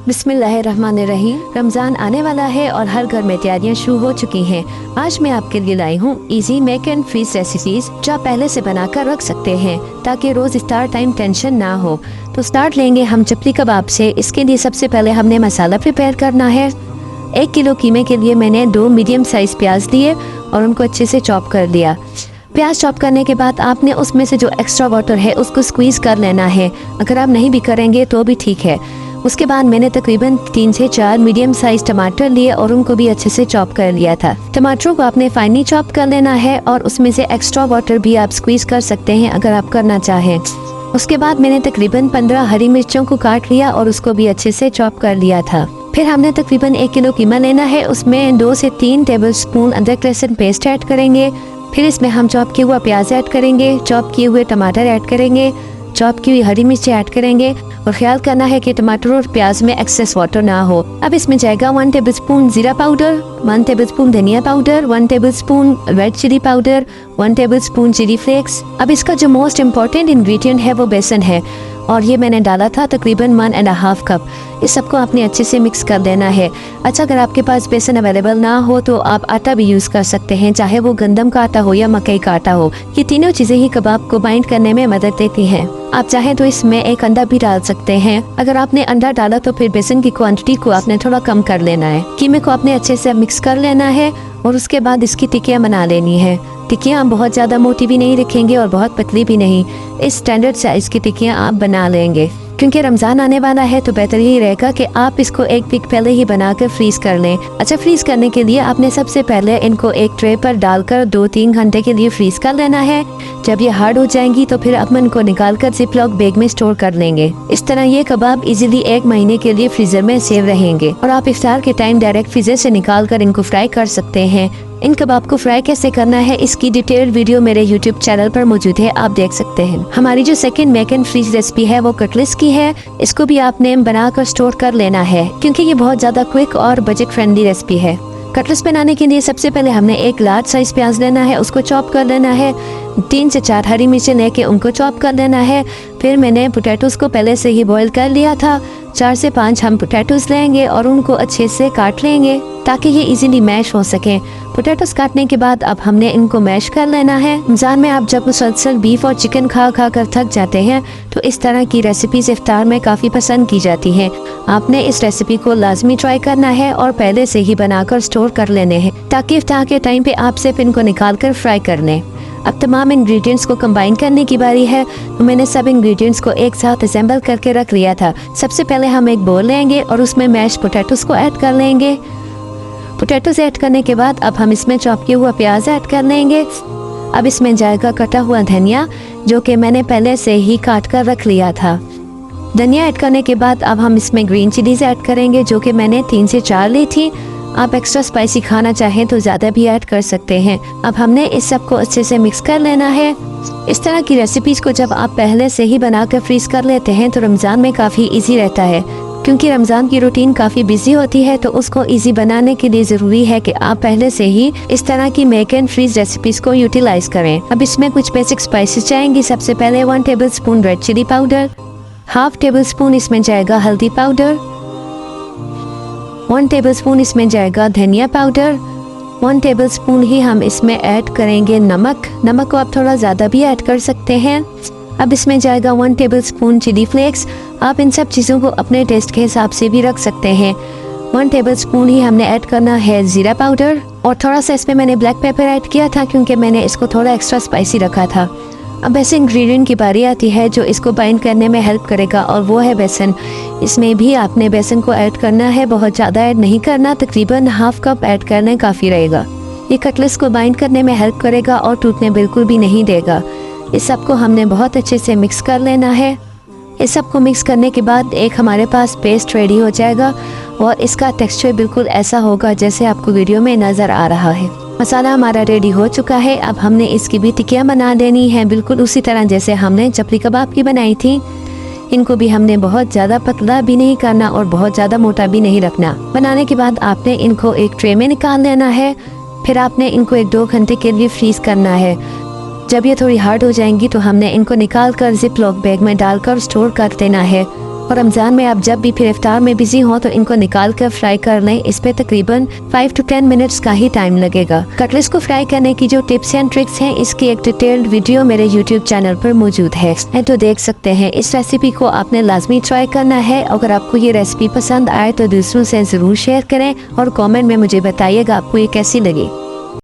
बिस्मिल्लाहिर्रहमानिर्रहीम। रमज़ान आने वाला है और हर घर में तैयारियां शुरू हो चुकी हैं। आज मैं आपके लिए लाई हूँ easy make and freeze recipes जो आप पहले से बनाकर रख सकते हैं ताकि रोज़ इफ्तार टाइम टेंशन ना हो। तो स्टार्ट लेंगे हम चपली कबाब से। इसके लिए सबसे पहले हमने मसाला प्रिपेयर करना है। 1 किलो कीमे के लिए मैंने 2 मीडियम साइज प्याज लिए और उनको अच्छे से चॉप कर लिया। प्याज चॉप करने के बाद आपने उसमें से जो एक्स्ट्रा वाटर है उसको स्क्वीज़ कर लेना है। अगर आप नहीं भी करेंगे तो भी ठीक है। उसके बाद मैंने तकरीबन 3 से 4 मीडियम साइज टमाटर लिए और उनको भी अच्छे से चॉप कर लिया था। टमाटरों को आपने फाइनली चॉप कर लेना है और उसमें से एक्स्ट्रा वाटर भी आप स्क्वीज़ कर सकते हैं अगर आप करना चाहें। उसके बाद मैंने तकरीबन 15 हरी मिर्चों को काट लिया और उसको भी अच्छे से चॉप कर लिया था। फिर हमने तकरीबन 1 किलो कीमा लेना है। उसमें 2 से 3 टेबल स्पून अदरक लहसुन पेस्ट ऐड करेंगे। फिर इसमें हम चॉप किया हुआ प्याज ऐड करेंगे, चॉप किए हुए टमाटर ऐड करेंगे, चॉप की हुई हरी मिर्ची ऐड करेंगे और ख्याल करना है कि टमाटर और प्याज में एक्सेस वाटर ना हो। अब इसमें जाएगा 1 टेबल स्पून जीरा पाउडर, 1 टेबल स्पून धनिया powder, 1 tablespoon red chilli powder, 1 tablespoon chilli flakes. अब इसका जो मोस्ट इम्पॉर्टेंट इंग्रेडिएंट है वो बेसन है और ये मैंने डाला था तकरीबन 1.5 कप। इस सबको आपने अच्छे से मिक्स कर देना है। अच्छा, अगर आपके पास बेसन अवेलेबल ना हो तो आप आटा भी यूज़ कर सकते हैं, चाहे वो गंदम का आटा हो या मकई का आटा हो। ये तीनों चीज़ें ही कबाब को बाइंड करने में मदद देती हैं। आप चाहें तो इसमें एक अंडा भी डाल सकते हैं। अगर आपने अंडा डाला तो फिर बेसन की क्वांटिटी को आपने थोड़ा कम कर लेना है। कीमे को आपने अच्छे से मिक्स कर लेना है और उसके बाद इसकी टिक्कियाँ बना लेनी है। टिक्कियाँ बहुत ज़्यादा मोटी भी नहीं रखेंगे और बहुत पतली भी नहीं। इस स्टैंडर्ड साइज़ की टिक्कियाँ आप बना लेंगे। क्योंकि रमज़ान आने वाला है तो बेहतर यही रहेगा कि आप इसको 1 वीक पहले ही बनाकर फ्रीज कर लें। अच्छा, फ्रीज करने के लिए आपने सबसे पहले इनको एक ट्रे पर डालकर 2-3 घंटे के लिए फ्रीज कर लेना है। जब ये हार्ड हो जाएंगी तो फिर हम इनको निकाल कर जिपलॉक बैग में स्टोर कर लेंगे। इस तरह ये कबाब इजीली 1 महीने के लिए फ्रीजर में सेव रहेंगे और आप इफ्तार के टाइम डायरेक्ट फ्रीजर से निकाल कर इनको फ्राई कर सकते हैं। इन कबाब को फ्राई कैसे करना है इसकी डिटेल्ड वीडियो मेरे यूट्यूब चैनल पर मौजूद है, आप देख सकते हैं। हमारी जो second make and freeze recipe है वो कटलेट्स की है। इसको भी आपने बनाकर स्टोर कर लेना है क्योंकि ये बहुत ज़्यादा क्विक और बजट फ्रेंडली रेसिपी है। कटलेट्स बनाने के लिए सबसे पहले हमने 1 लार्ज साइज प्याज लेना है, उसको चॉप कर लेना है। 3 से 4 हरी मिर्चें लेके उनको चॉप कर लेना है। फिर मैंने पोटैटोज़ को पहले से ही बॉईल कर लिया था। 4 से 5 हम पोटैटोज़ लेंगे और उनको अच्छे से काट लेंगे ताकि ये इजीली मैश हो सकें। पोटैटोज़ काटने के बाद अब हमने इनको मैश कर लेना है। रमज़ान में आप जब मुसलसल बीफ और चिकन खा कर थक जाते हैं तो इस तरह की रेसिपीज़ इफ्तार में काफ़ी पसंद की जाती हैं। आपने इस रेसिपी को लाजमी ट्राई करना है और पहले से ही बनाकर स्टोर कर लेने हैं ताकि इफ्तार के टाइम पे आप सिर्फ इनको निकाल कर फ्राई कर लें। अब तमाम इंग्रेडिएंट्स को कंबाइन करने की बारी है। तो मैंने सब इंग्रेडिएंट्स को एक साथ असेंबल करके रख लिया था। सबसे पहले हम एक बोल लेंगे और उसमें मैश पोटैटोज़ को ऐड कर लेंगे। पोटैटोज़ ऐड करने के बाद अब हम इसमें चॉप किया हुआ प्याज ऐड कर लेंगे। अब इसमें जाएगा कटा हुआ धनिया जो कि मैंने पहले से ही काट कर रख लिया था। धनिया ऐड करने के बाद अब हम इसमें ग्रीन चिलीज ऐड करेंगे जो कि मैंने 3 से 4 ली थी। आप एक्स्ट्रा स्पाइसी खाना चाहें तो ज़्यादा भी ऐड कर सकते हैं। अब हमने इस सब को अच्छे से मिक्स कर लेना है। इस तरह की रेसिपीज़ को जब आप पहले से ही बनाकर फ्रीज कर लेते हैं तो रमज़ान में काफ़ी इजी रहता है क्योंकि रमज़ान की रूटीन काफ़ी बिजी होती है। तो उसको इजी बनाने के लिए ज़रूरी है कि आप पहले से ही इस तरह की मेक एंड फ्रीज रेसिपीज़ को यूटिलाइज करें। अब इसमें कुछ बेसिक स्पाइसेस जाएंगी। सबसे पहले 1 tablespoon red chilli powder, 1/2 tablespoon इसमें जाएगा हल्दी पाउडर, 1 टेबल स्पून इसमें जाएगा धनिया पाउडर, 1 टेबल स्पून ही हम इसमें ऐड करेंगे नमक। नमक को आप थोड़ा ज़्यादा भी ऐड कर सकते हैं। अब इसमें जाएगा 1 टेबल स्पून चिली फ्लेक्स। आप इन सब चीज़ों को अपने टेस्ट के हिसाब से भी रख सकते हैं। 1 टेबल स्पून ही हमने ऐड करना है ज़ीरा पाउडर और थोड़ा सा इसमें मैंने ब्लैक पेपर ऐड किया था क्योंकि मैंने इसको थोड़ा एक्स्ट्रा स्पाइसी रखा था। अब ऐसे इंग्रेडिएंट की बारी आती है जो इसको बाइंड करने में हेल्प करेगा और वो है बेसन। इसमें भी आपने बेसन को ऐड करना है, बहुत ज़्यादा ऐड नहीं करना, तकरीबन 1/2 कप ऐड करना काफ़ी रहेगा। ये कटलेट्स को बाइंड करने में हेल्प करेगा और टूटने बिल्कुल भी नहीं देगा। इस सब को हमने बहुत अच्छे से मिक्स कर लेना है। इस सब को मिक्स करने के बाद एक हमारे पास पेस्ट रेडी हो जाएगा और इसका टेक्सचर बिल्कुल ऐसा होगा जैसे आपको वीडियो में नज़र आ रहा है। मसाला हमारा रेडी हो चुका है। अब हमने इसकी भी टिक्कियाँ बना देनी है बिल्कुल उसी तरह जैसे हमने चपली कबाब की बनाई थी। इनको भी हमने बहुत ज़्यादा पतला भी नहीं करना और बहुत ज़्यादा मोटा भी नहीं रखना। बनाने के बाद आपने इनको एक ट्रे में निकाल लेना है। फिर आपने इनको 1-2 घंटे के लिए फ्रीज करना है। जब ये थोड़ी हार्ड हो जाएंगी तो हमने इनको निकाल कर जिप लॉक बैग में डालकर स्टोर कर देना है। और रमजान में आप जब भी फिर इफ्तार में बिजी हो तो इनको निकाल कर फ्राई कर लें। इस पे तकरीबन 5 to 10 मिनट्स का ही टाइम लगेगा। कटलेट्स को फ्राई करने की जो टिप्स एंड ट्रिक्स हैं, इसकी एक डिटेल्ड वीडियो मेरे यूट्यूब चैनल पर मौजूद है, तो देख सकते हैं। इस रेसिपी को आपने लाजमी ट्राई करना है। अगर आपको ये रेसिपी पसंद आए तो दूसरों से जरूर शेयर करें और कमेंट में मुझे बताइएगा आपको ये कैसी लगी।